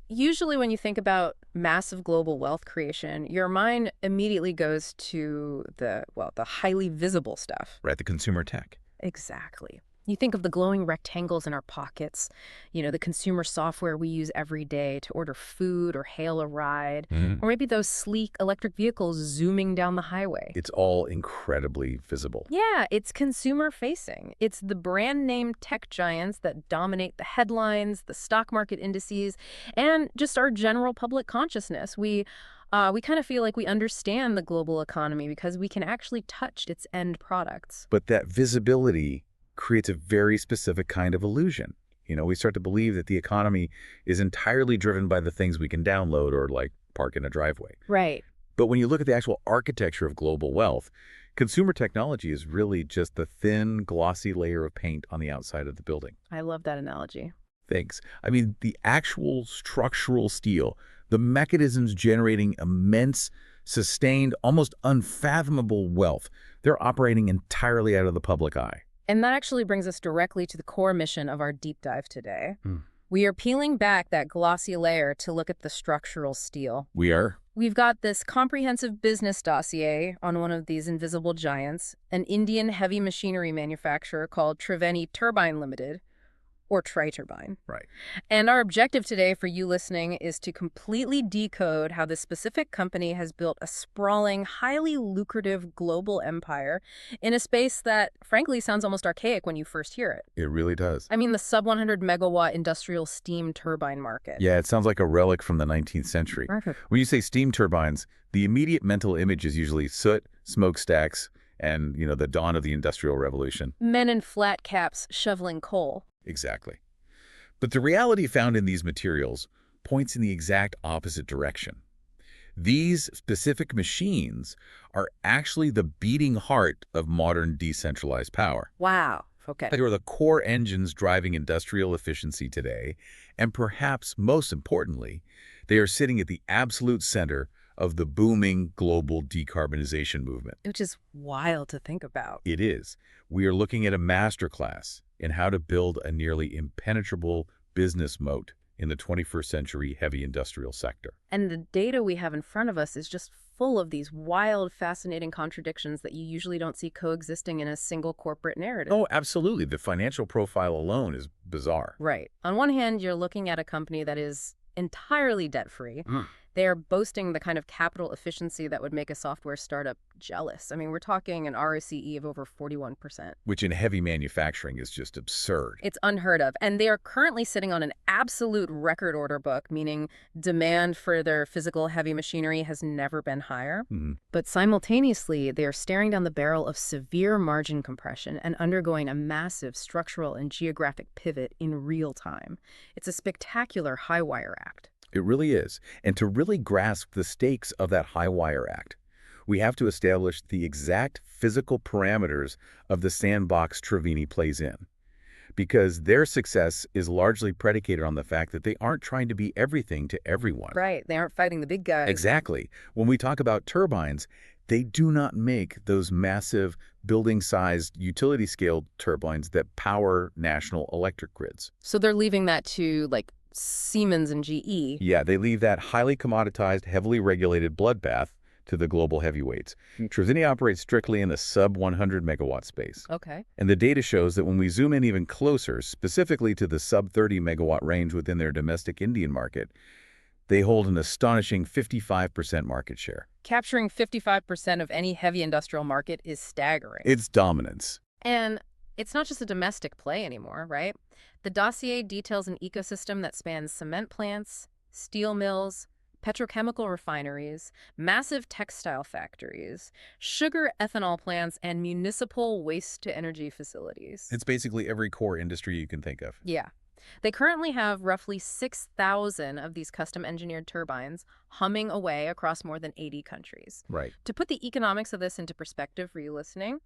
Usually when you think about massive global wealth creation, your mind immediately goes to the highly visible stuff. Right, the consumer tech. Exactly. You think of the glowing rectangles in our pockets, the consumer software we use every day to order food or hail a ride, or maybe those sleek electric vehicles zooming down the highway. It's all incredibly visible. Yeah, it's consumer-facing. It's the brand-name tech giants that dominate the headlines, the stock market indices, and just our general public consciousness. We kind of feel like we understand the global economy because we can actually touch its end products. But that visibility creates a very specific kind of illusion. We start to believe that the economy is entirely driven by the things we can download or like park in a driveway. Right. But when you look at the actual architecture of global wealth, consumer technology is really just the thin, glossy layer of paint on the outside of the building. I love that analogy. Thanks. I mean, the actual structural steel, the mechanisms generating immense, sustained, almost unfathomable wealth, they're operating entirely out of the public eye. And that actually brings us directly to the core mission of our deep dive today. We are peeling back that glossy layer to look at the structural steel. We are? We've got this comprehensive business dossier on one of these invisible giants, an Indian heavy machinery manufacturer called Triveni Turbine Ltd, or TRITURBINE. Right. And our objective today for you listening is to completely decode how this specific company has built a sprawling, highly lucrative global empire in a space that, frankly, sounds almost archaic when you first hear it. It really does. I mean, the sub-100 megawatt industrial steam turbine market. Yeah, it sounds like a relic from the 19th century. Perfect. When you say steam turbines, the immediate mental image is usually soot, smokestacks, and, the dawn of the Industrial Revolution. Men in flat caps shoveling coal. Exactly. But the reality found in these materials points in the exact opposite direction. These specific machines are actually the beating heart of modern decentralized power. Wow. Okay. They are the core engines driving industrial efficiency today, and perhaps most importantly, they are sitting at the absolute center of the booming global decarbonization movement. Which is wild to think about. It is. We are looking at a masterclass in how to build a nearly impenetrable business moat in the 21st century heavy industrial sector. And the data we have in front of us is just full of these wild, fascinating contradictions that you usually don't see coexisting in a single corporate narrative. Oh, absolutely. The financial profile alone is bizarre. Right. On one hand, you're looking at a company that is entirely debt-free. They are boasting the kind of capital efficiency that would make a software startup jealous. I mean, we're talking an ROCE of over 41%. Which in heavy manufacturing is just absurd. It's unheard of. And they are currently sitting on an absolute record order book, meaning demand for their physical heavy machinery has never been higher. But simultaneously, they are staring down the barrel of severe margin compression and undergoing a massive structural and geographic pivot in real time. It's a spectacular high-wire act. It really is. And to really grasp the stakes of that high-wire act, we have to establish the exact physical parameters of the sandbox Triveni plays in. Because their success is largely predicated on the fact that they aren't trying to be everything to everyone. Right. They aren't fighting the big guys. Exactly. When we talk about turbines, they do not make those massive building-sized utility-scale turbines that power national electric grids. So they're leaving that to, Siemens and GE. Yeah, they leave that highly commoditized, heavily regulated bloodbath to the global heavyweights. Triveni operates strictly in the sub-100 megawatt space. Okay. And the data shows that when we zoom in even closer, specifically to the sub-30 megawatt range within their domestic Indian market, they hold an astonishing 55% market share. Capturing 55% of any heavy industrial market is staggering. It's dominance. And it's not just a domestic play anymore, right? The dossier details an ecosystem that spans cement plants, steel mills, petrochemical refineries, massive textile factories, sugar ethanol plants, and municipal waste-to-energy facilities. It's basically every core industry you can think of. Yeah. They currently have roughly 6,000 of these custom-engineered turbines humming away across more than 80 countries. Right. To put the economics of this into perspective for you listening,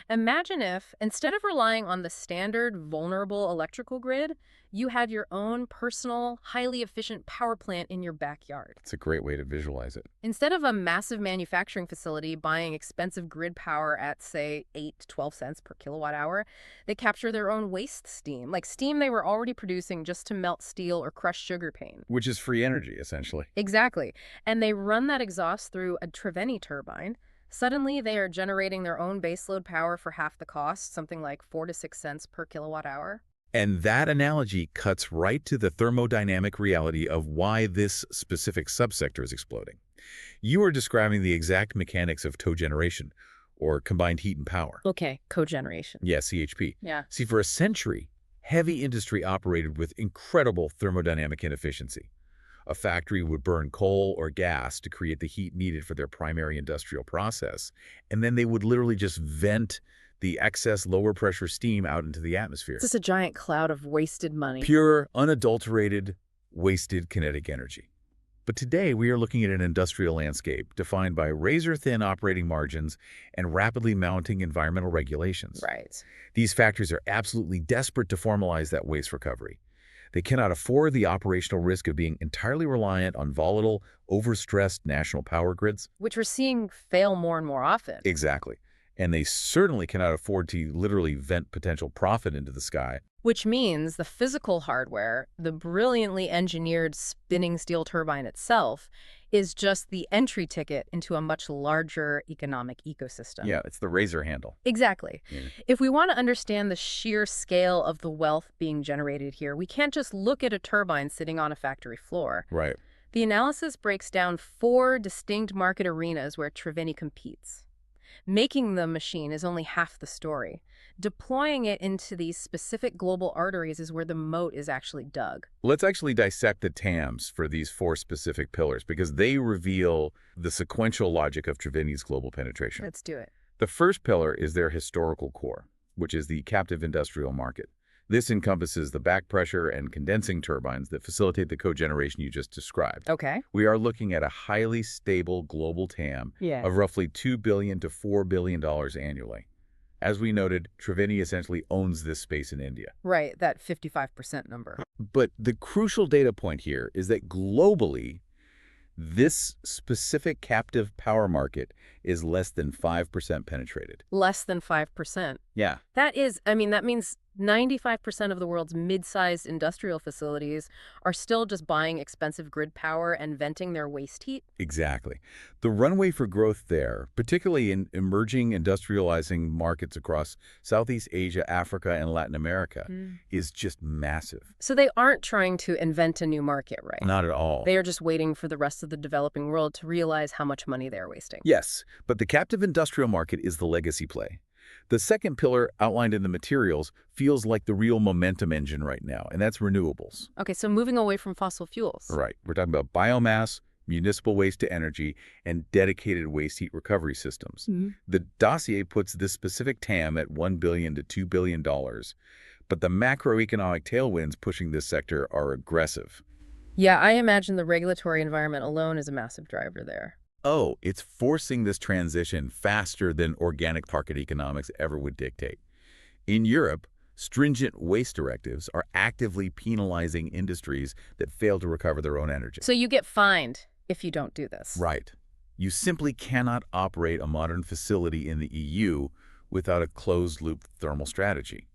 imagine if, instead of relying on the standard vulnerable electrical grid, You had your own personal, highly efficient power plant in your backyard. It's a great way to visualize it. Instead of a massive manufacturing facility buying expensive grid power at, say, 8 to 12 cents per kilowatt hour, they capture their own waste steam, like steam they were already producing just to melt steel or crush sugar cane. Which is free energy, essentially. Exactly. And they run that exhaust through a Triveni turbine. Suddenly, they are generating their own baseload power for half the cost, something like 4 to 6 cents per kilowatt hour. And that analogy cuts right to the thermodynamic reality of why this specific subsector is exploding. You are describing the exact mechanics of cogeneration, or combined heat and power. Okay, cogeneration. Yeah, CHP. Yeah. See, for a century, heavy industry operated with incredible thermodynamic inefficiency. A factory would burn coal or gas to create the heat needed for their primary industrial process, and then they would literally just vent the excess lower pressure steam out into the atmosphere. It's just a giant cloud of wasted money. Pure, unadulterated, wasted kinetic energy. But today, we are looking at an industrial landscape defined by razor-thin operating margins and rapidly mounting environmental regulations. Right. These factories are absolutely desperate to formalize that waste recovery. They cannot afford the operational risk of being entirely reliant on volatile, overstressed national power grids. Which we're seeing fail more and more often. Exactly. And they certainly cannot afford to literally vent potential profit into the sky. Which means the physical hardware, the brilliantly engineered spinning steel turbine itself, is just the entry ticket into a much larger economic ecosystem. Yeah, it's the razor handle. Exactly. Yeah. If we want to understand the sheer scale of the wealth being generated here, we can't just look at a turbine sitting on a factory floor. Right. The analysis breaks down 4 distinct market arenas where Triveni competes. Making the machine is only half the story. Deploying it into these specific global arteries is where the moat is actually dug. Let's actually dissect the TAMs for these 4 specific pillars because they reveal the sequential logic of Triveni's global penetration. Let's do it. The first pillar is their historical core, which is the captive industrial market. This encompasses the back pressure and condensing turbines that facilitate the cogeneration you just described. Okay. We are looking at a highly stable global TAM of roughly $2 billion to $4 billion annually. As we noted, Triveni essentially owns this space in India. Right, that 55% number. But the crucial data point here is that globally, this specific captive power market is less than 5% penetrated. Less than 5%. Yeah. That means 95% of the world's mid-sized industrial facilities are still just buying expensive grid power and venting their waste heat. Exactly. The runway for growth there, particularly in emerging industrializing markets across Southeast Asia, Africa, and Latin America, is just massive. So they aren't trying to invent a new market, right? Not at all. They are just waiting for the rest of the developing world to realize how much money they're wasting. Yes, but the captive industrial market is the legacy play. The second pillar outlined in the materials feels like the real momentum engine right now, and that's renewables. Okay, so moving away from fossil fuels. Right. We're talking about biomass, municipal waste to energy, and dedicated waste heat recovery systems. The dossier puts this specific TAM at $1 billion to $2 billion, but the macroeconomic tailwinds pushing this sector are aggressive. Yeah, I imagine the regulatory environment alone is a massive driver there. Oh, it's forcing this transition faster than organic market economics ever would dictate. In Europe, stringent waste directives are actively penalizing industries that fail to recover their own energy. So you get fined if you don't do this. Right. You simply cannot operate a modern facility in the EU without a closed-loop thermal strategy.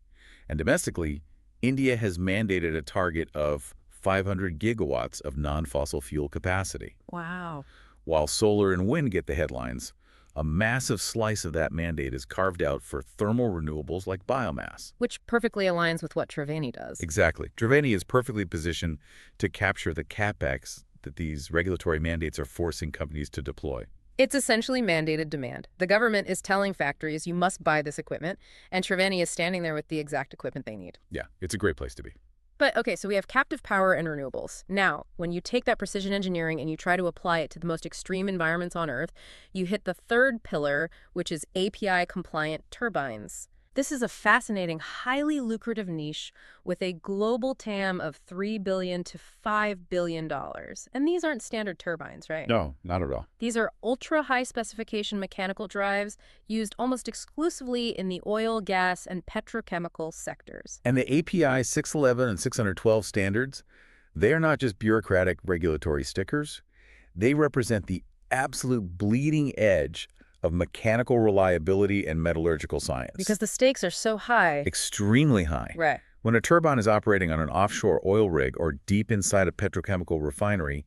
And domestically, India has mandated a target of 500 gigawatts of non-fossil fuel capacity. Wow. While solar and wind get the headlines, a massive slice of that mandate is carved out for thermal renewables like biomass. Which perfectly aligns with what Triveni does. Exactly. Triveni is perfectly positioned to capture the capex that these regulatory mandates are forcing companies to deploy. It's essentially mandated demand. The government is telling factories you must buy this equipment, and Triveni is standing there with the exact equipment they need. Yeah, it's a great place to be. But, okay, so we have captive power and renewables. Now, when you take that precision engineering and you try to apply it to the most extreme environments on Earth, you hit the third pillar, which is API-compliant turbines. This is a fascinating, highly lucrative niche with a global TAM of $3 billion to $5 billion. And these aren't standard turbines, right? No, not at all. These are ultra-high specification mechanical drives used almost exclusively in the oil, gas, and petrochemical sectors. And the API 611 and 612 standards, they are not just bureaucratic regulatory stickers. They represent the absolute bleeding edge of mechanical reliability and metallurgical science. Because the stakes are so high. Extremely high. Right. When a turbine is operating on an offshore oil rig or deep inside a petrochemical refinery,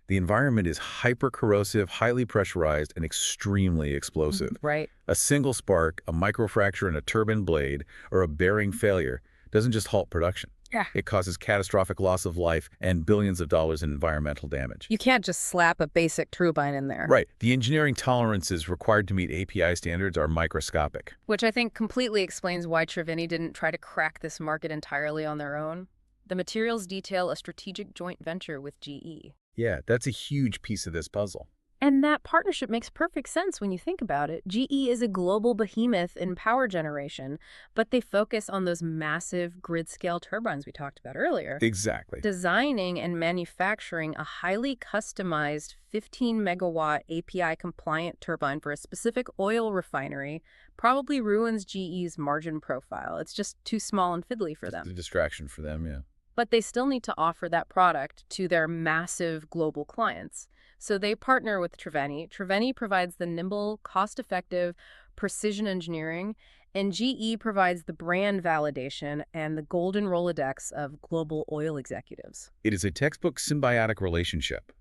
the environment is hyper-corrosive, highly pressurized, and extremely explosive. Right. A single spark, a microfracture in a turbine blade, or a bearing failure doesn't just halt production. Yeah. It causes catastrophic loss of life and billions of dollars in environmental damage. You can't just slap a basic turbine in there. Right. The engineering tolerances required to meet API standards are microscopic. Which I think completely explains why Triveni didn't try to crack this market entirely on their own. The materials detail a strategic joint venture with GE. Yeah, that's a huge piece of this puzzle. And that partnership makes perfect sense when you think about it. GE is a global behemoth in power generation, but they focus on those massive grid-scale turbines we talked about earlier. Exactly. Designing and manufacturing a highly customized 15-megawatt API-compliant turbine for a specific oil refinery probably ruins GE's margin profile. It's just too small and fiddly for them. It's a distraction for them, yeah. But they still need to offer that product to their massive global clients. So they partner with Triveni. Triveni provides the nimble, cost-effective precision engineering, and GE provides the brand validation and the golden Rolodex of global oil executives. It is a textbook symbiotic relationship.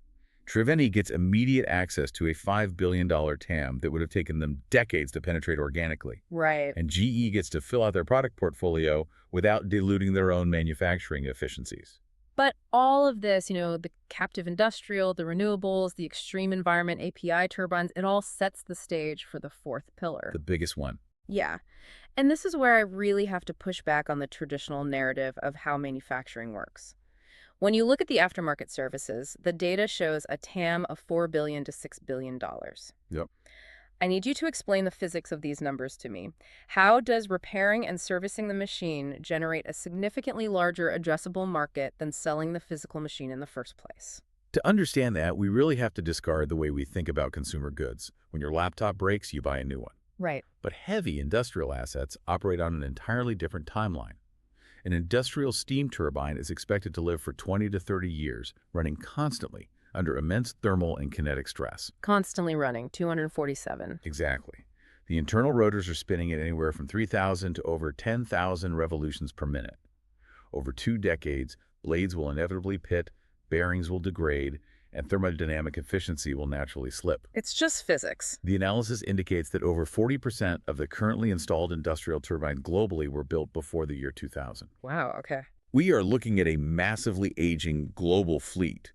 Triveni gets immediate access to a $5 billion TAM that would have taken them decades to penetrate organically. Right. And GE gets to fill out their product portfolio without diluting their own manufacturing efficiencies. But all of this, the captive industrial, the renewables, the extreme environment API turbines, it all sets the stage for the fourth pillar. The biggest one. Yeah. And this is where I really have to push back on the traditional narrative of how manufacturing works. When you look at the aftermarket services, the data shows a TAM of $4 billion to $6 billion. Yep. I need you to explain the physics of these numbers to me. How does repairing and servicing the machine generate a significantly larger addressable market than selling the physical machine in the first place? To understand that, we really have to discard the way we think about consumer goods. When your laptop breaks, you buy a new one. Right. But heavy industrial assets operate on an entirely different timeline. An industrial steam turbine is expected to live for 20 to 30 years, running constantly under immense thermal and kinetic stress. Constantly running, 247. Exactly. The internal rotors are spinning at anywhere from 3,000 to over 10,000 revolutions per minute. Over 2 decades, blades will inevitably pit, bearings will degrade, and thermodynamic efficiency will naturally slip. It's just physics. The analysis indicates that over 40% of the currently installed industrial turbines globally were built before the year 2000. Wow, okay. We are looking at a massively aging global fleet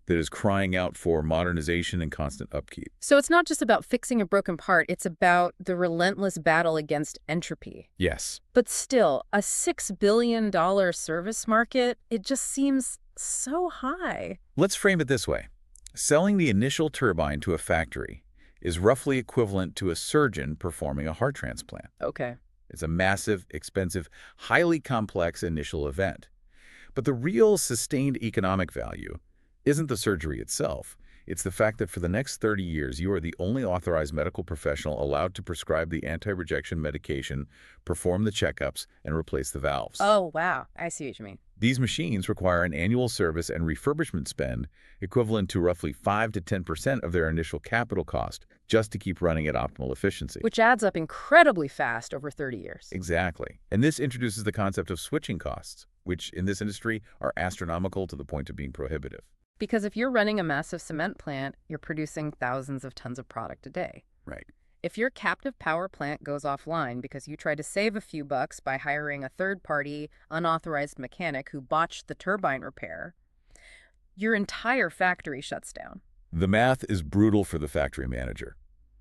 that is crying out for modernization and constant upkeep. So it's not just about fixing a broken part, it's about the relentless battle against entropy. Yes. But still, a $6 billion service market, it just seems so high. Let's frame it this way. Selling the initial turbine to a factory is roughly equivalent to a surgeon performing a heart transplant. Okay. It's a massive, expensive, highly complex initial event. But the real sustained economic value isn't the surgery itself. It's the fact that for the next 30 years, you are the only authorized medical professional allowed to prescribe the anti-rejection medication, perform the checkups, and replace the valves. Oh, wow. I see what you mean. These machines require an annual service and refurbishment spend equivalent to roughly 5 to 10% of their initial capital cost just to keep running at optimal efficiency. Which adds up incredibly fast over 30 years. Exactly. And this introduces the concept of switching costs, which in this industry are astronomical to the point of being prohibitive. Because if you're running a massive cement plant, you're producing thousands of tons of product a day. Right. If your captive power plant goes offline because you tried to save a few bucks by hiring a third-party, unauthorized mechanic who botched the turbine repair, your entire factory shuts down. The math is brutal for the factory manager.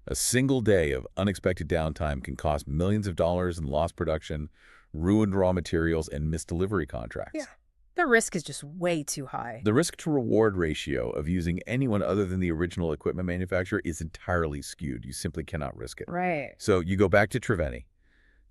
A single day of unexpected downtime can cost millions of dollars in lost production, ruined raw materials, and missed delivery contracts. Yeah. The risk is just way too high. The risk-to-reward ratio of using anyone other than the original equipment manufacturer is entirely skewed. You simply cannot risk it. Right. So you go back to Triveni.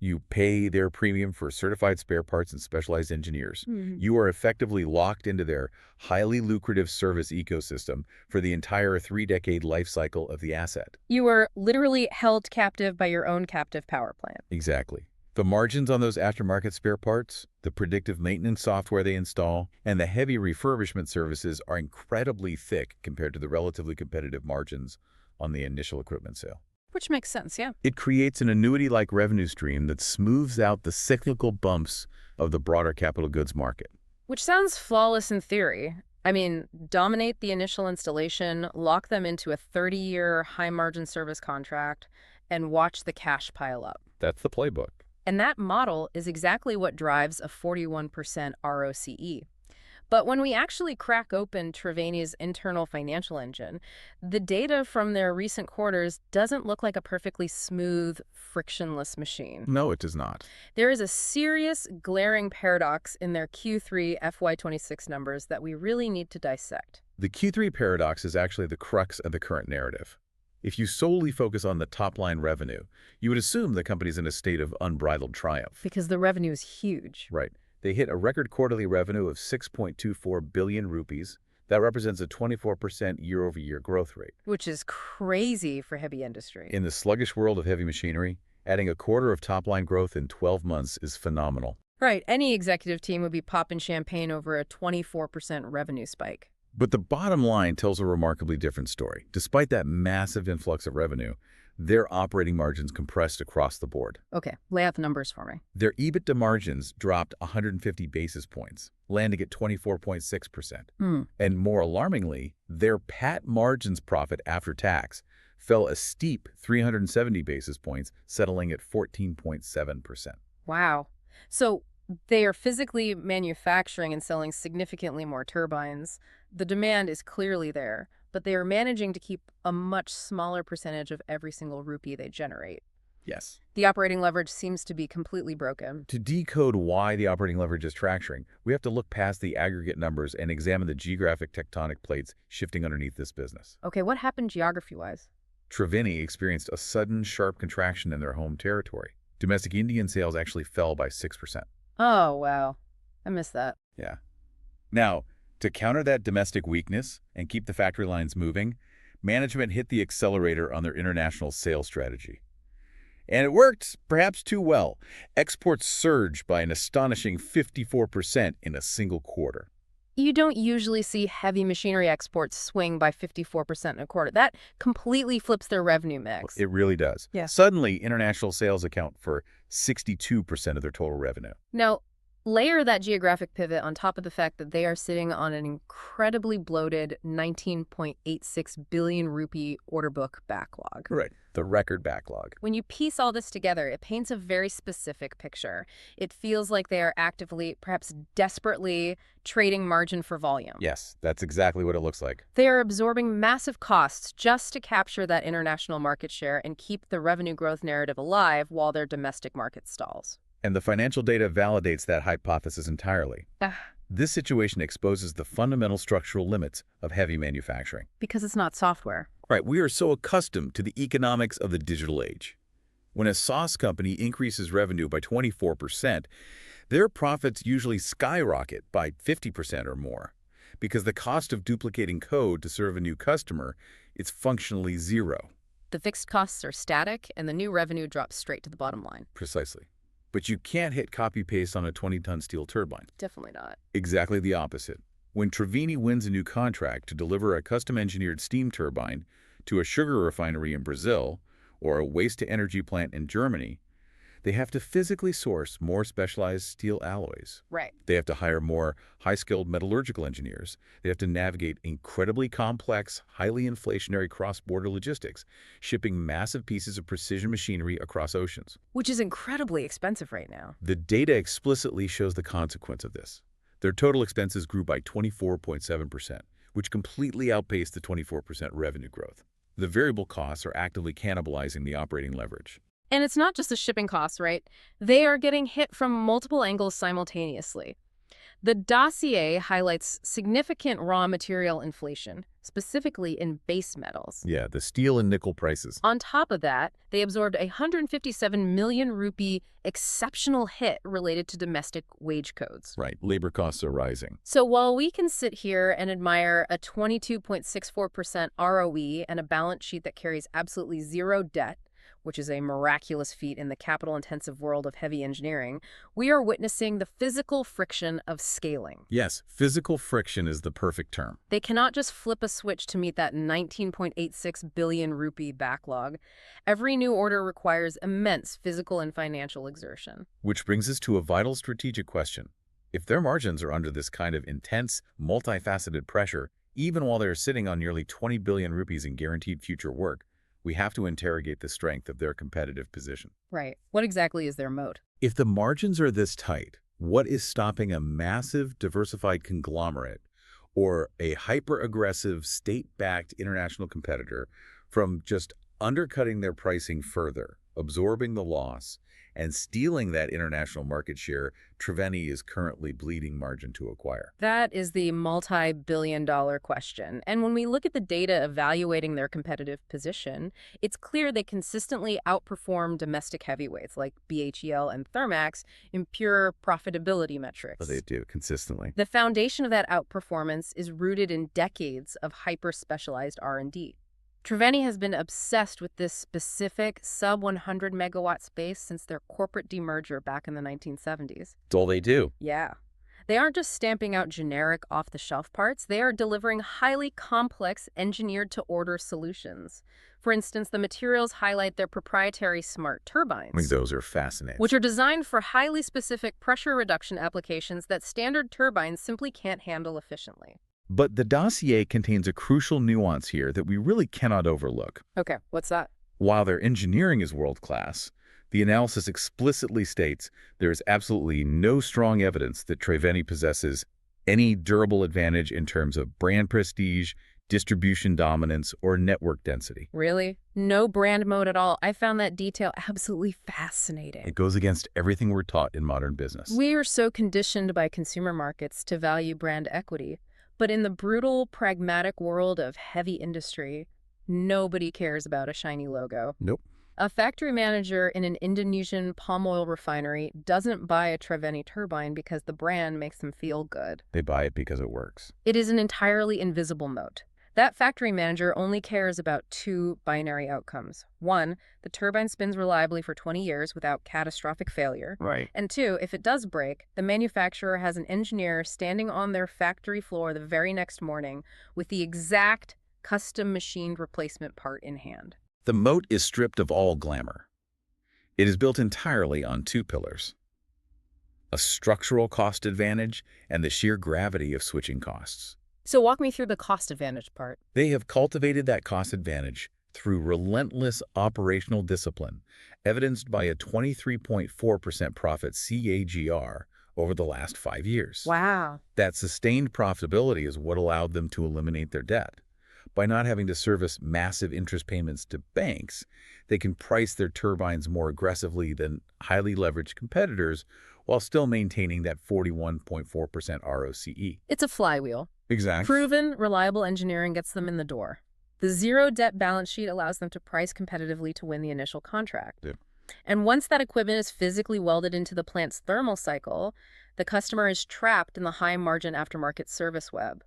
You pay their premium for certified spare parts and specialized engineers. Mhm. You are effectively locked into their highly lucrative service ecosystem for the entire 3-decade life cycle of the asset. You were literally held captive by your own captive power plant. Exactly. The margins on those aftermarket spare parts, the predictive maintenance software they install, and the heavy refurbishment services are incredibly thick compared to the relatively competitive margins on the initial equipment sale. Which makes sense, yeah. It creates an annuity-like revenue stream that smooths out the cyclical bumps of the broader capital goods market. Which sounds flawless in theory. I mean, dominate the initial installation, lock them into a 30-year high-margin service contract, and watch the cash pile up. That's the playbook. And that model is exactly what drives a 41% ROCE. But when we actually crack open Triveni's internal financial engine, the data from their recent quarters doesn't look like a perfectly smooth, frictionless machine. No, it does not. There is a serious, glaring paradox in their Q3 FY26 numbers that we really need to dissect. The Q3 paradox is actually the crux of the current narrative. If you solely focus on the top-line revenue, you would assume the company's in a state of unbridled triumph. Because the revenue is huge. Right. They hit a record quarterly revenue of 6.24 billion rupees. That represents a 24% year-over-year growth rate. Which is crazy for heavy industry. In the sluggish world of heavy machinery, adding a quarter of top-line growth in 12 months is phenomenal. Right. Any executive team would be popping champagne over a 24% revenue spike. But the bottom line tells a remarkably different story. Despite that massive influx of revenue, their operating margins compressed across the board. Okay, lay out the numbers for me. Their EBITDA margins dropped 150 basis points, landing at 24.6%. And more alarmingly, their PAT margins profit after tax fell a steep 370 basis points, settling at 14.7%. Wow. So they are physically manufacturing and selling significantly more turbines. The demand is clearly there, but they are managing to keep a much smaller percentage of every single rupee they generate. Yes. The operating leverage seems to be completely broken. To decode why the operating leverage is fracturing, we have to look past the aggregate numbers and examine the geographic tectonic plates shifting underneath this business. Okay, what happened geography-wise? Triveni experienced a sudden, sharp contraction in their home territory. Domestic Indian sales actually fell by 6%. Oh, wow. I missed that. Yeah. Now, to counter that domestic weakness and keep the factory lines moving, management hit the accelerator on their international sales strategy. And it worked perhaps too well. Exports surged by an astonishing 54% in a single quarter. You don't usually see heavy machinery exports swing by 54% in a quarter. That completely flips their revenue mix. It really does. Yeah. Suddenly, international sales account for 62% of their total revenue. Now, layer that geographic pivot on top of the fact that they are sitting on an incredibly bloated 19.86 billion rupee order book backlog. Right. The record backlog. When you piece all this together, it paints a very specific picture. It feels like they are actively, perhaps desperately, trading margin for volume. Yes, that's exactly what it looks like. They are absorbing massive costs just to capture that international market share and keep the revenue growth narrative alive while their domestic market stalls. And the financial data validates that hypothesis entirely. This situation exposes the fundamental structural limits of heavy manufacturing. Because it's not software. Right, we are so accustomed to the economics of the digital age. When a SaaS company increases revenue by 24%, their profits usually skyrocket by 50% or more. Because the cost of duplicating code to serve a new customer is functionally zero. The fixed costs are static, and the new revenue drops straight to the bottom line. Precisely. But you can't hit copy-paste on a 20-ton steel turbine. Definitely not. Exactly the opposite. When Triveni wins a new contract to deliver a custom-engineered steam turbine to a sugar refinery in Brazil or a waste-to-energy plant in Germany, they have to physically source more specialized steel alloys. Right. They have to hire more high-skilled metallurgical engineers. They have to navigate incredibly complex, highly inflationary cross-border logistics, shipping massive pieces of precision machinery across oceans. Which is incredibly expensive right now. The data explicitly shows the consequence of this. Their total expenses grew by 24.7%, which completely outpaced the 24% revenue growth. The variable costs are actively cannibalizing the operating leverage. And it's not just the shipping costs, right? They are getting hit from multiple angles simultaneously. The dossier highlights significant raw material inflation, specifically in base metals. Yeah, the steel and nickel prices. On top of that, they absorbed a 157 million rupee exceptional hit related to domestic wage codes. Right, labor costs are rising. So while we can sit here and admire a 22.64% ROE and a balance sheet that carries absolutely zero debt, which is a miraculous feat in the capital-intensive world of heavy engineering, we are witnessing the physical friction of scaling. Yes, physical friction is the perfect term. They cannot just flip a switch to meet that 19.86 billion rupee backlog. Every new order requires immense physical and financial exertion. Which brings us to a vital strategic question. If their margins are under this kind of intense, multifaceted pressure, even while they're sitting on nearly 20 billion rupees in guaranteed future work, we have to interrogate the strength of their competitive position. Right. What exactly is their moat? If the margins are this tight, what is stopping a massive, diversified conglomerate or a hyper-aggressive, state-backed international competitor from just undercutting their pricing further, absorbing the loss, and stealing that international market share Triveni is currently bleeding margin to acquire? That is the multi-billion-dollar question. And when we look at the data evaluating their competitive position, it's clear they consistently outperform domestic heavyweights like BHEL and Thermax in pure profitability metrics. But they do consistently. The foundation of that outperformance is rooted in decades of hyper-specialized R&D. Triveni has been obsessed with this specific sub-100 megawatt space since their corporate demerger back in the 1970s. That's all they do. Yeah. They aren't just stamping out generic off-the-shelf parts, they are delivering highly complex, engineered-to-order solutions. For instance, the materials highlight their proprietary smart turbines. I think those are fascinating. Which are designed for highly specific pressure reduction applications that standard turbines simply can't handle efficiently. But the dossier contains a crucial nuance here that we really cannot overlook. Okay, what's that? While their engineering is world-class, the analysis explicitly states there is absolutely no strong evidence that Triveni possesses any durable advantage in terms of brand prestige, distribution dominance, or network density. Really? No brand mode at all. I found that detail absolutely fascinating. It goes against everything we're taught in modern business. We are so conditioned by consumer markets to value brand equity. But in the brutal, pragmatic world of heavy industry, nobody cares about a shiny logo. Nope. A factory manager in an Indonesian palm oil refinery doesn't buy a Triveni turbine because the brand makes them feel good. They buy it because it works. It is an entirely invisible moat. That factory manager only cares about two binary outcomes. One, the turbine spins reliably for 20 years without catastrophic failure. Right. And two, if it does break, the manufacturer has an engineer standing on their factory floor the very next morning with the exact custom-machined replacement part in hand. The moat is stripped of all glamour. It is built entirely on two pillars: a structural cost advantage and the sheer gravity of switching costs. So walk me through the cost advantage part. They have cultivated that cost advantage through relentless operational discipline, evidenced by a 23.4% profit CAGR over the last 5 years. Wow. That sustained profitability is what allowed them to eliminate their debt. By not having to service massive interest payments to banks, they can price their turbines more aggressively than highly leveraged competitors while still maintaining that 41.4% ROCE. It's a flywheel. Exactly. Proven, reliable engineering gets them in the door. The zero-debt balance sheet allows them to price competitively to win the initial contract. Yeah. And once that equipment is physically welded into the plant's thermal cycle, the customer is trapped in the high-margin aftermarket service web.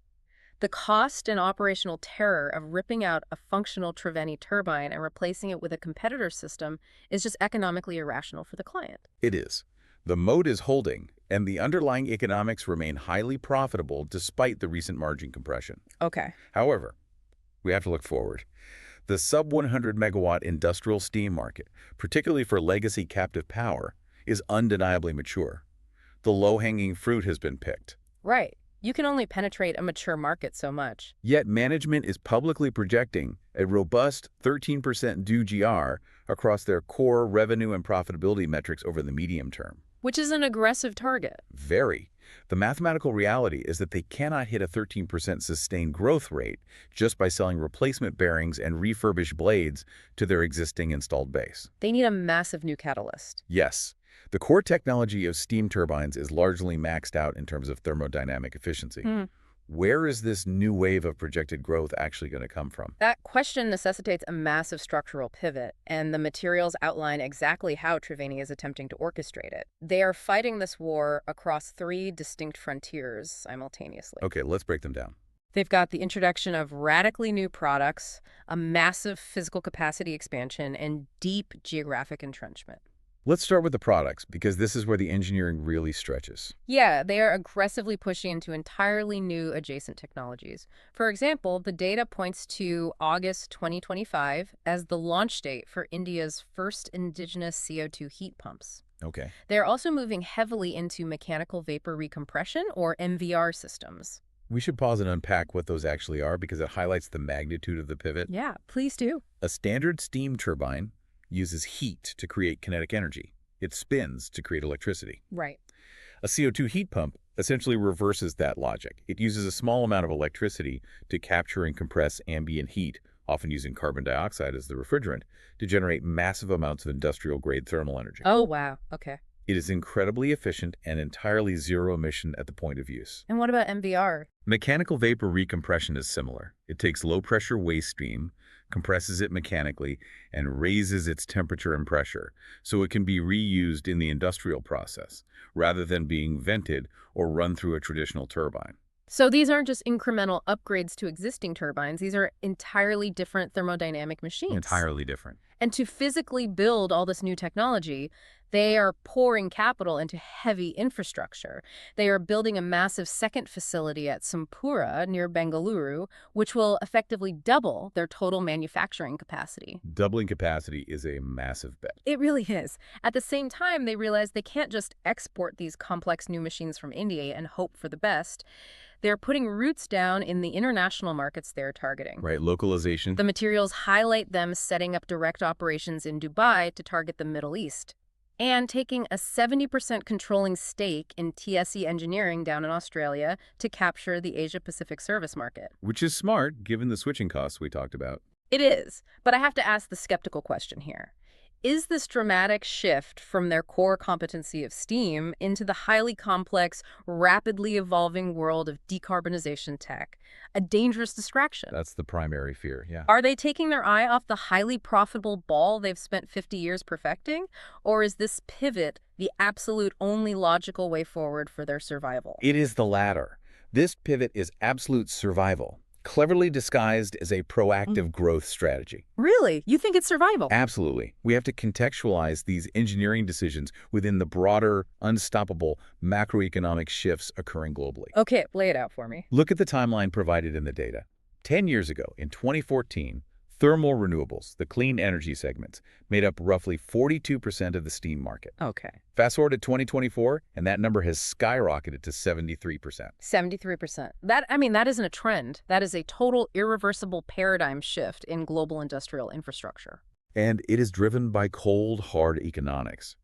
The cost and operational terror of ripping out a functional Triveni turbine and replacing it with a competitor system is just economically irrational for the client. It is. The moat is holding, and the underlying economics remain highly profitable despite the recent margin compression. Okay. However, we have to look forward. The sub-100 megawatt industrial steam market, particularly for legacy captive power, is undeniably mature. The low-hanging fruit has been picked. Right. You can only penetrate a mature market so much. Yet management is publicly projecting a robust 13% DUGR across their core revenue and profitability metrics over the medium term. Which is an aggressive target. Very. The mathematical reality is that they cannot hit a 13% sustained growth rate just by selling replacement bearings and refurbished blades to their existing installed base. They need a massive new catalyst. Yes. The core technology of steam turbines is largely maxed out in terms of thermodynamic efficiency. Where is this new wave of projected growth actually going to come from? That question necessitates a massive structural pivot, and the materials outline exactly how Triveni is attempting to orchestrate it. They are fighting this war across three distinct frontiers simultaneously. Okay, let's break them down. They've got the introduction of radically new products, a massive physical capacity expansion, and deep geographic entrenchment. Let's start with the products, because this is where the engineering really stretches. Yeah, they are aggressively pushing into entirely new adjacent technologies. For example, the data points to August 2025 as the launch date for India's first indigenous CO2 heat pumps. Okay. They're also moving heavily into mechanical vapor recompression, or MVR systems. We should pause and unpack what those actually are because it highlights the magnitude of the pivot. Yeah, please do. A standard steam turbine uses heat to create kinetic energy. It spins to create electricity. Right. A CO2 heat pump essentially reverses that logic. It uses a small amount of electricity to capture and compress ambient heat, often using carbon dioxide as the refrigerant, to generate massive amounts of industrial-grade thermal energy. Oh, wow. Okay. It is incredibly efficient and entirely zero emission at the point of use. And what about MVR? Mechanical vapor recompression is similar. It takes low-pressure waste steam, compresses it mechanically, and raises its temperature and pressure, so it can be reused in the industrial process, rather than being vented or run through a traditional turbine. So these aren't just incremental upgrades to existing turbines. These are entirely different thermodynamic machines. Entirely different. And to physically build all this new technology, they are pouring capital into heavy infrastructure. They are building a massive second facility at Sampura near Bengaluru, which will effectively double their total manufacturing capacity. Doubling capacity is a massive bet. It really is. At the same time, they realize they can't just export these complex new machines from India and hope for the best. They're putting roots down in the international markets they're targeting. Right, localization. The materials highlight them setting up direct operations in Dubai to target the Middle East, and taking a 70% controlling stake in TSE Engineering down in Australia to capture the Asia-Pacific service market. Which is smart, given the switching costs we talked about. It is, but I have to ask the skeptical question here. Is this dramatic shift from their core competency of steam into the highly complex, rapidly evolving world of decarbonization tech a dangerous distraction? That's the primary fear, yeah. Are they taking their eye off the highly profitable ball they've spent 50 years perfecting? Or is this pivot the absolute only logical way forward for their survival? It is the latter. This pivot is absolute survival, cleverly disguised as a proactive growth strategy. Really? You think it's survival? Absolutely. We have to contextualize these engineering decisions within the broader, unstoppable macroeconomic shifts occurring globally. Okay, lay it out for me. Look at the timeline provided in the data. 10 years ago, in 2014, thermal renewables, the clean energy segments, made up roughly 42% of the steam market. Okay. Fast forward to 2024, and that number has skyrocketed to 73%. 73%. That isn't a trend. That is a total irreversible paradigm shift in global industrial infrastructure. And it is driven by cold, hard economics.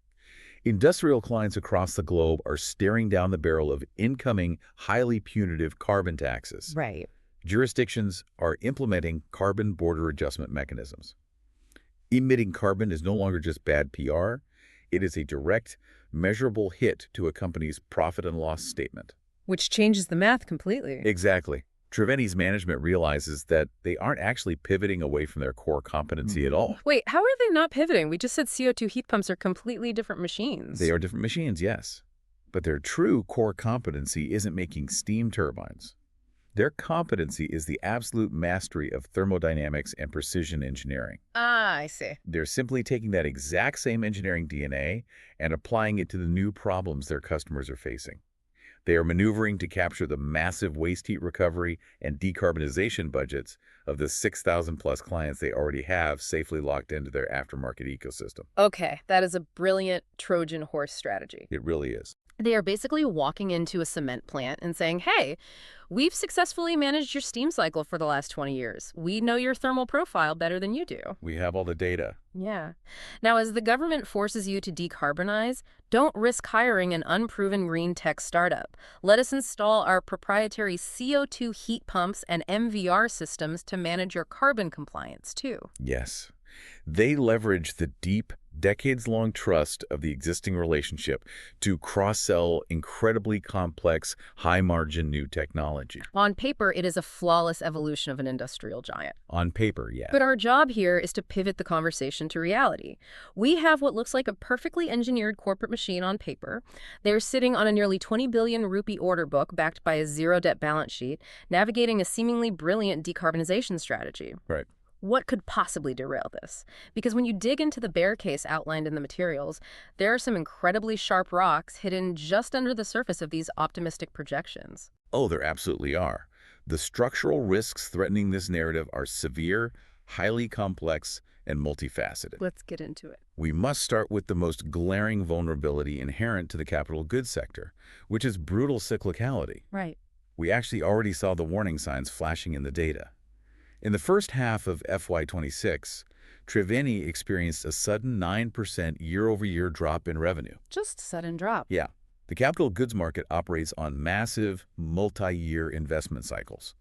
Industrial clients across the globe are staring down the barrel of incoming, highly punitive carbon taxes. Right. Jurisdictions are implementing carbon border adjustment mechanisms. Emitting carbon is no longer just bad PR. It is a direct, measurable hit to a company's profit and loss statement. Which changes the math completely. Exactly. Triveni's management realizes that they aren't actually pivoting away from their core competency at all. Wait, how are they not pivoting? We just said CO2 heat pumps are completely different machines. They are different machines, yes. But their true core competency isn't making steam turbines. Their competency is the absolute mastery of thermodynamics and precision engineering. Ah, I see. They're simply taking that exact same engineering DNA and applying it to the new problems their customers are facing. They are maneuvering to capture the massive waste heat recovery and decarbonization budgets of the 6,000-plus clients they already have safely locked into their aftermarket ecosystem. Okay, that is a brilliant Trojan horse strategy. It really is. They are basically walking into a cement plant and saying, hey, we've successfully managed your steam cycle for the last 20 years. We know your thermal profile better than you do. We have all the data. Yeah. Now, as the government forces you to decarbonize, don't risk hiring an unproven green tech startup. Let us install our proprietary CO2 heat pumps and MVR systems to manage your carbon compliance, too. Yes. They leverage the deep, decades-long trust of the existing relationship to cross-sell incredibly complex, high-margin new technology. On paper, it is a flawless evolution of an industrial giant. On paper, yeah. But our job here is to pivot the conversation to reality. We have what looks like a perfectly engineered corporate machine on paper. They're sitting on a nearly 20 billion rupee order book backed by a zero-debt balance sheet, navigating a seemingly brilliant decarbonization strategy. Right. What could possibly derail this? Because when you dig into the bear case outlined in the materials, there are some incredibly sharp rocks hidden just under the surface of these optimistic projections. Oh, there absolutely are. The structural risks threatening this narrative are severe, highly complex, and multifaceted. Let's get into it. We must start with the most glaring vulnerability inherent to the capital goods sector, which is brutal cyclicality. Right. We actually already saw the warning signs flashing in the data. In the first half of FY26, Triveni experienced a sudden 9% year-over-year drop in revenue. Just sudden drop. Yeah. The capital goods market operates on massive, multi-year investment cycles.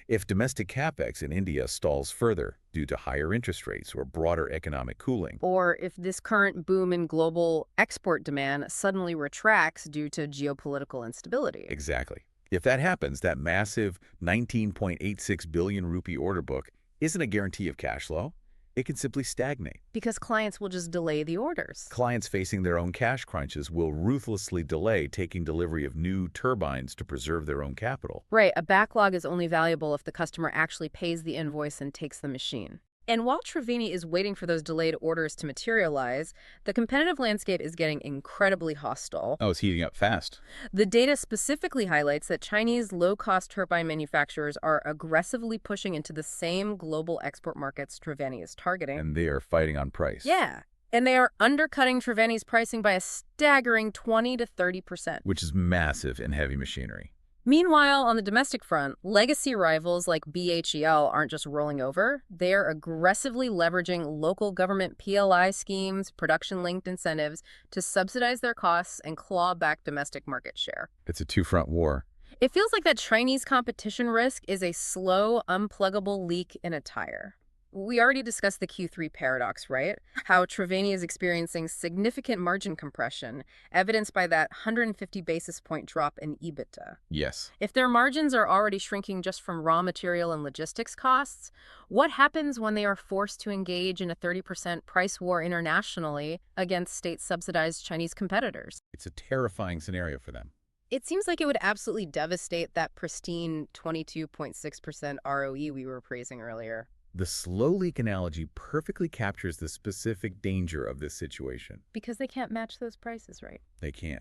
If domestic capex in India stalls further due to higher interest rates or broader economic cooling, Or if this current boom in global export demand suddenly retracts due to geopolitical instability. exactly. If that happens, that massive 19.86 billion rupee order book isn't a guarantee of cash flow. It can simply stagnate. Because clients will just delay the orders. Clients facing their own cash crunches will ruthlessly delay taking delivery of new turbines to preserve their own capital. Right, a backlog is only valuable if the customer actually pays the invoice and takes the machine. And while Triveni is waiting for those delayed orders to materialize, the competitive landscape is getting incredibly hostile. Oh, it's heating up fast. The data specifically highlights that Chinese low-cost turbine manufacturers are aggressively pushing into the same global export markets Triveni is targeting. And they are fighting on price. Yeah, and they are undercutting Triveni's pricing by a staggering 20 to 30%. Which is massive in heavy machinery. Meanwhile, on the domestic front, legacy rivals like BHEL aren't just rolling over. They're aggressively leveraging local government PLI schemes, production-linked incentives, to subsidize their costs and claw back domestic market share. It's a two-front war. It feels like that Chinese competition risk is a slow, unpluggable leak in a tire. We already discussed the Q3 paradox, right? How Triveni is experiencing significant margin compression, evidenced by that 150 basis point drop in EBITDA. Yes. If their margins are already shrinking just from raw material and logistics costs, what happens when they are forced to engage in a 30% price war internationally against state-subsidized Chinese competitors? It's a terrifying scenario for them. It seems like it would absolutely devastate that pristine 22.6% ROE we were praising earlier. The slow leak analogy perfectly captures the specific danger of this situation. Because they can't match those prices, right? They can.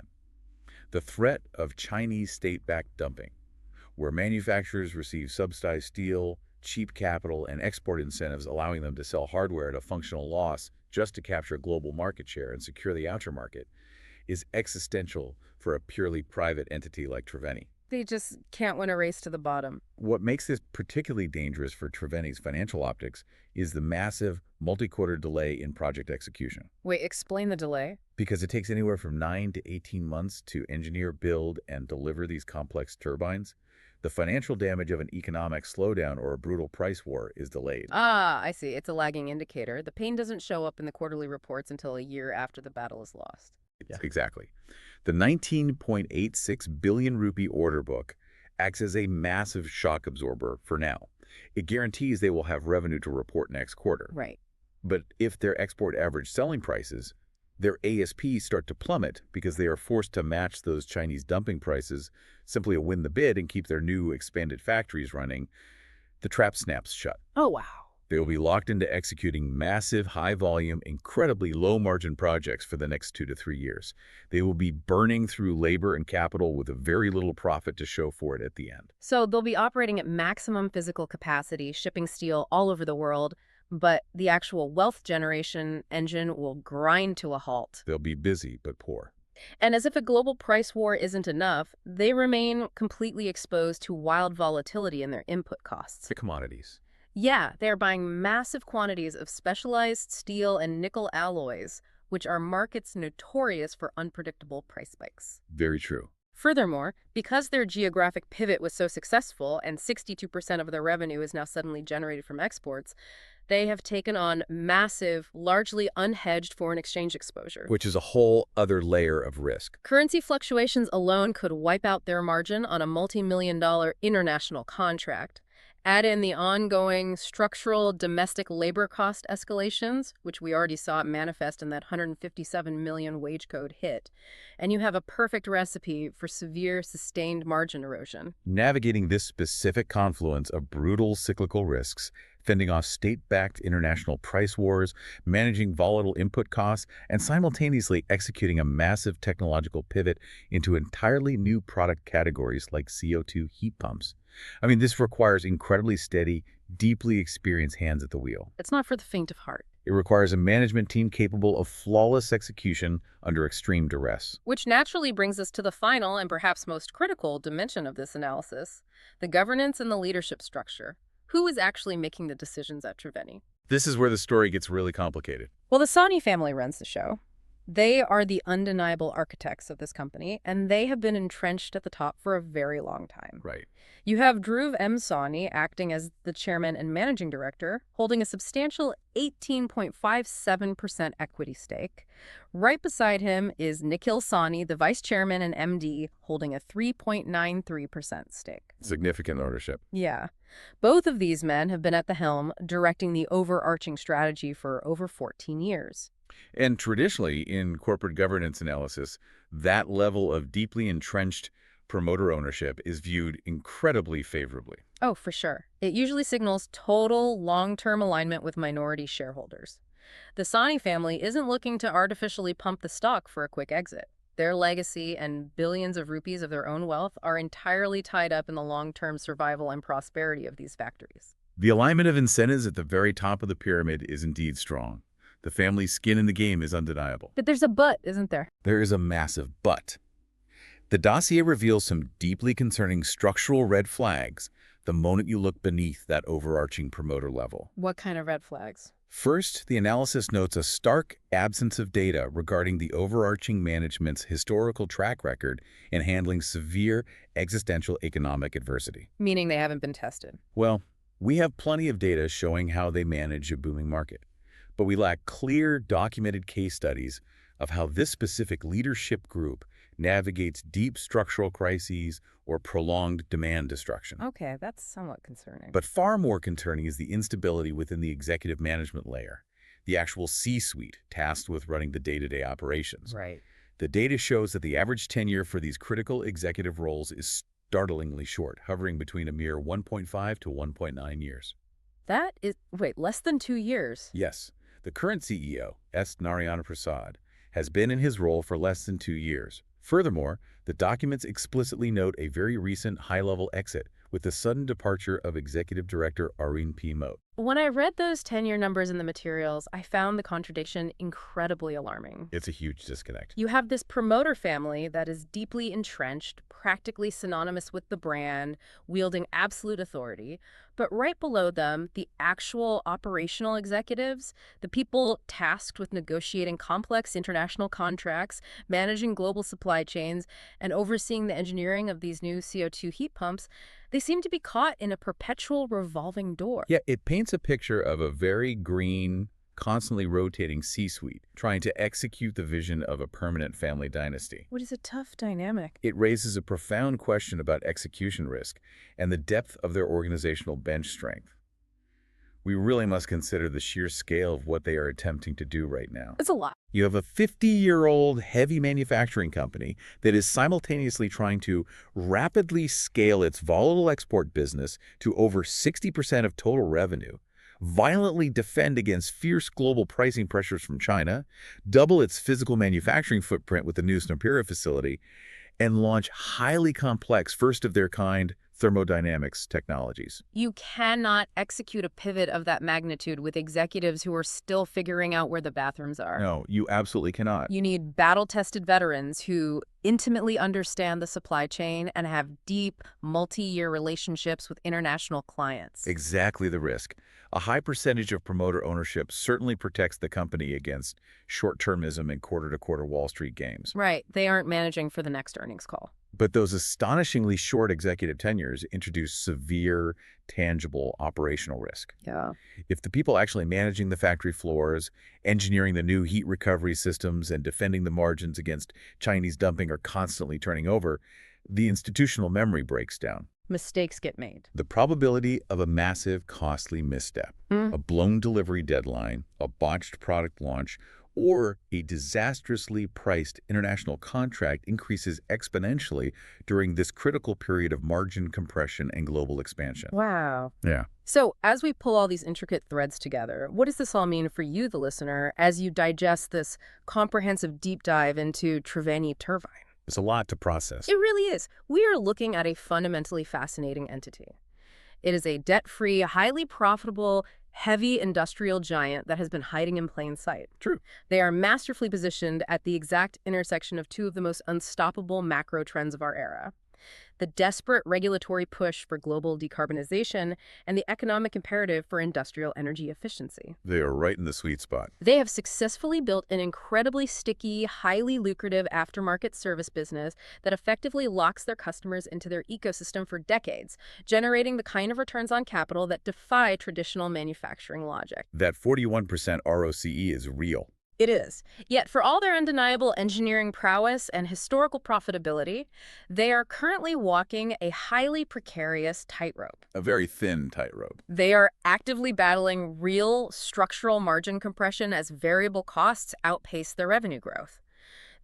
The threat of Chinese state-backed dumping, where manufacturers receive subsidized steel, cheap capital, and export incentives allowing them to sell hardware at a functional loss just to capture global market share and secure the aftermarket, is existential for a purely private entity like Triveni. They just can't win a race to the bottom. What makes this particularly dangerous for Triveni's financial optics is the massive multi-quarter delay in project execution. Wait, explain the delay? Because it takes anywhere from 9 to 18 months to engineer, build, and deliver these complex turbines. The financial damage of an economic slowdown or a brutal price war is delayed. Ah, I see. It's a lagging indicator. The pain doesn't show up in the quarterly reports until a year after the battle is lost. Yeah. Exactly. The 19.86 billion rupee order book acts as a massive shock absorber for now. It guarantees they will have revenue to report next quarter. Right. But if their export average selling prices, their ASPs start to plummet because they are forced to match those Chinese dumping prices simply to win the bid and keep their new expanded factories running, the trap snaps shut. Oh, wow. They will be locked into executing massive, high-volume, incredibly low-margin projects for the next 2 to 3 years. They will be burning through labor and capital with a very little profit to show for it at the end. So they'll be operating at maximum physical capacity, shipping steel all over the world, but the actual wealth generation engine will grind to a halt. They'll be busy but poor. And as if a global price war isn't enough, they remain completely exposed to wild volatility in their input costs. The commodities. Yeah, they are buying massive quantities of specialized steel and nickel alloys, which are markets notorious for unpredictable price spikes. Very true. Furthermore, because their geographic pivot was so successful and 62% of their revenue is now suddenly generated from exports, They have taken on massive, largely unhedged foreign exchange exposure. Which is a whole other layer of risk. Currency fluctuations alone could wipe out their margin on a multi-million-dollar international contract. Add in the ongoing structural domestic labor cost escalations, which we already saw manifest in that 157 million wage code hit, and you have a perfect recipe for severe, sustained margin erosion. Navigating this specific confluence of brutal cyclical risks, fending off state-backed international price wars, managing volatile input costs, and simultaneously executing a massive technological pivot into entirely new product categories like CO2 heat pumps. I mean, this requires incredibly steady, deeply experienced hands at the wheel. It's not for the faint of heart. It requires a management team capable of flawless execution under extreme duress. Which naturally brings us to the final and perhaps most critical dimension of this analysis, the governance and the leadership structure. Who is actually making the decisions at Triveni? This is where the story gets really complicated. Well, the Sani family runs the show. They are the undeniable architects of this company, and they have been entrenched at the top for a very long time. Right. You have Dhruv M. Sani acting as the chairman and managing director, holding a substantial 18.57% equity stake. Right beside him is Nikhil Sani, the vice chairman and MD, holding a 3.93% stake. Significant ownership. Yeah. Both of these men have been at the helm, directing the overarching strategy for over 14 years. And traditionally, in corporate governance analysis, that level of deeply entrenched promoter ownership is viewed incredibly favorably. Oh, for sure. It usually signals total long-term alignment with minority shareholders. The Sani family isn't looking to artificially pump the stock for a quick exit. Their legacy and billions of rupees of their own wealth are entirely tied up in the long-term survival and prosperity of these factories. The alignment of incentives at the very top of the pyramid is indeed strong. The family's skin in the game is undeniable. But there's a but, isn't there? There is a massive but. The dossier reveals some deeply concerning structural red flags the moment you look beneath that overarching promoter level. What kind of red flags? First, the analysis notes a stark absence of data regarding the overarching management's historical track record in handling severe existential economic adversity. Meaning they haven't been tested. Well, we have plenty of data showing how they manage a booming market, but we lack clear, documented case studies of how this specific leadership group navigates deep structural crises or prolonged demand destruction. Okay, that's somewhat concerning. But far more concerning is the instability within the executive management layer, the actual C-suite tasked with running the day-to-day operations. Right. The data shows that the average tenure for these critical executive roles is startlingly short, hovering between a mere 1.5 to 1.9 years. That is, wait, less than 2 years? Yes. The current CEO, S. Narayana Prasad, has been in his role for less than 2 years. Furthermore, the documents explicitly note a very recent high-level exit with the sudden departure of Executive Director Arun P. Moat. When I read those tenure numbers in the materials, I found the contradiction incredibly alarming. It's a huge disconnect. You have this promoter family that is deeply entrenched, practically synonymous with the brand, wielding absolute authority. But right below them, the actual operational executives, the people tasked with negotiating complex international contracts, managing global supply chains, and overseeing the engineering of these new CO2 heat pumps, they seem to be caught in a perpetual revolving door. Yeah, it paints a picture of a very green, constantly rotating C-suite trying to execute the vision of a permanent family dynasty. Which is a tough dynamic. It raises a profound question about execution risk and the depth of their organizational bench strength. We really must consider the sheer scale of what they are attempting to do right now. It's a lot. You have a 50-year-old heavy manufacturing company that is simultaneously trying to rapidly scale its volatile export business to over 60% of total revenue, violently defend against fierce global pricing pressures from China, double its physical manufacturing footprint with the new Snapira facility, and launch highly complex, first-of-their-kind thermodynamics technologies. You cannot execute a pivot of that magnitude with executives who are still figuring out where the bathrooms are. No, you absolutely cannot. You need battle-tested veterans who intimately understand the supply chain and have deep, multi-year relationships with international clients. Exactly the risk. A high percentage of promoter ownership certainly protects the company against short-termism and quarter-to-quarter Wall Street games. Right. They aren't managing for the next earnings call. But those astonishingly short executive tenures introduce severe, tangible operational risk. Yeah. If the people actually managing the factory floors, engineering the new heat recovery systems, and defending the margins against Chinese dumping are constantly turning over, the institutional memory breaks down. Mistakes get made. The probability of a massive, costly misstep, a blown delivery deadline, a botched product launch, or a disastrously priced international contract increases exponentially during this critical period of margin compression and global expansion. Wow. Yeah. So as we pull all these intricate threads together, what does this all mean for you, the listener, as you digest this comprehensive deep dive into Triveni Turbine? It's a lot to process. It really is. We are looking at a fundamentally fascinating entity. It is a debt-free, highly profitable, heavy industrial giant that has been hiding in plain sight. True. They are masterfully positioned at the exact intersection of two of the most unstoppable macro trends of our era: the desperate regulatory push for global decarbonization and the economic imperative for industrial energy efficiency. They are right in the sweet spot. They have successfully built an incredibly sticky, highly lucrative aftermarket service business that effectively locks their customers into their ecosystem for decades, generating the kind of returns on capital that defy traditional manufacturing logic. That 41% ROCE is real. It is. Yet, for all their undeniable engineering prowess and historical profitability, they are currently walking a highly precarious tightrope. A very thin tightrope. They are actively battling real structural margin compression as variable costs outpace their revenue growth.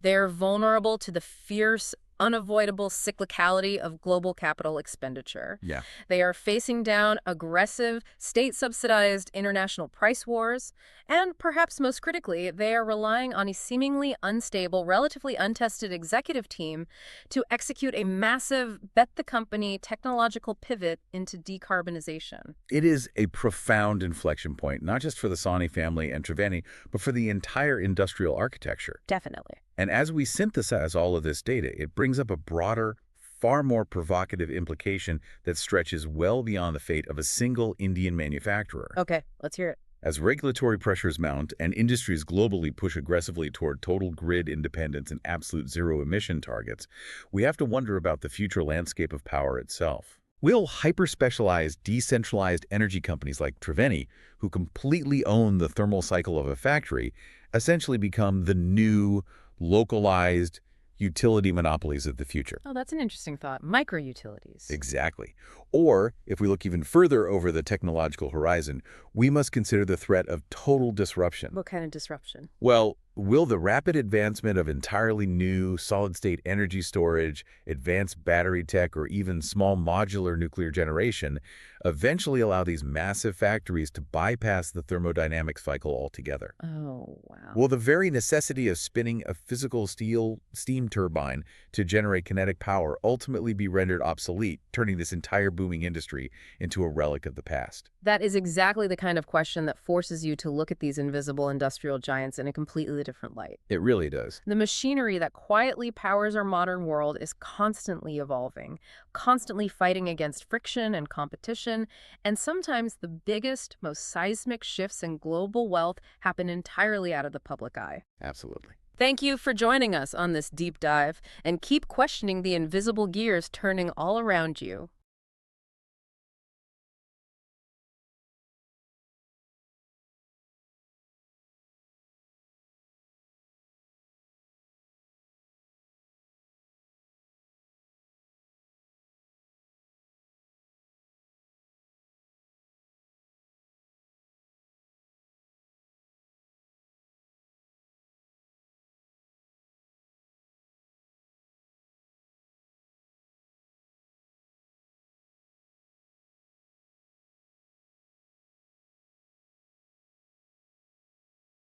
They are vulnerable to the fierce, unavoidable cyclicality of global capital expenditure. Yeah. They are facing down aggressive, state-subsidized international price wars, and perhaps most critically, they are relying on a seemingly unstable, relatively untested executive team to execute a massive bet-the-company technological pivot into decarbonization. It is a profound inflection point, not just for the Sani family and Triveni, but for the entire industrial architecture. Definitely. And as we synthesize all of this data, it brings up a broader, far more provocative implication that stretches well beyond the fate of a single Indian manufacturer. Okay, let's hear it. As regulatory pressures mount and industries globally push aggressively toward total grid independence and absolute zero-emission targets, we have to wonder about the future landscape of power itself. Will hyper-specialized, decentralized energy companies like Triveni, who completely own the thermal cycle of a factory, essentially become the new, localized utility monopolies of the future? Oh, that's an interesting thought. Micro-utilities. Exactly. Or, if we look even further over the technological horizon, we must consider the threat of total disruption. What kind of disruption? Well, will the rapid advancement of entirely new solid-state energy storage, advanced battery tech, or even small modular nuclear generation eventually allow these massive factories to bypass the thermodynamic cycle altogether? Oh, wow. Will the very necessity of spinning a physical steel steam turbine to generate kinetic power ultimately be rendered obsolete, turning this entire booming industry into a relic of the past? That is exactly the kind of question that forces you to look at these invisible industrial giants in a completely different light. It really does. The machinery that quietly powers our modern world is constantly evolving, constantly fighting against friction and competition, and sometimes the biggest, most seismic shifts in global wealth happen entirely out of the public eye. Absolutely. Thank you for joining us on this deep dive, and keep questioning the invisible gears turning all around you.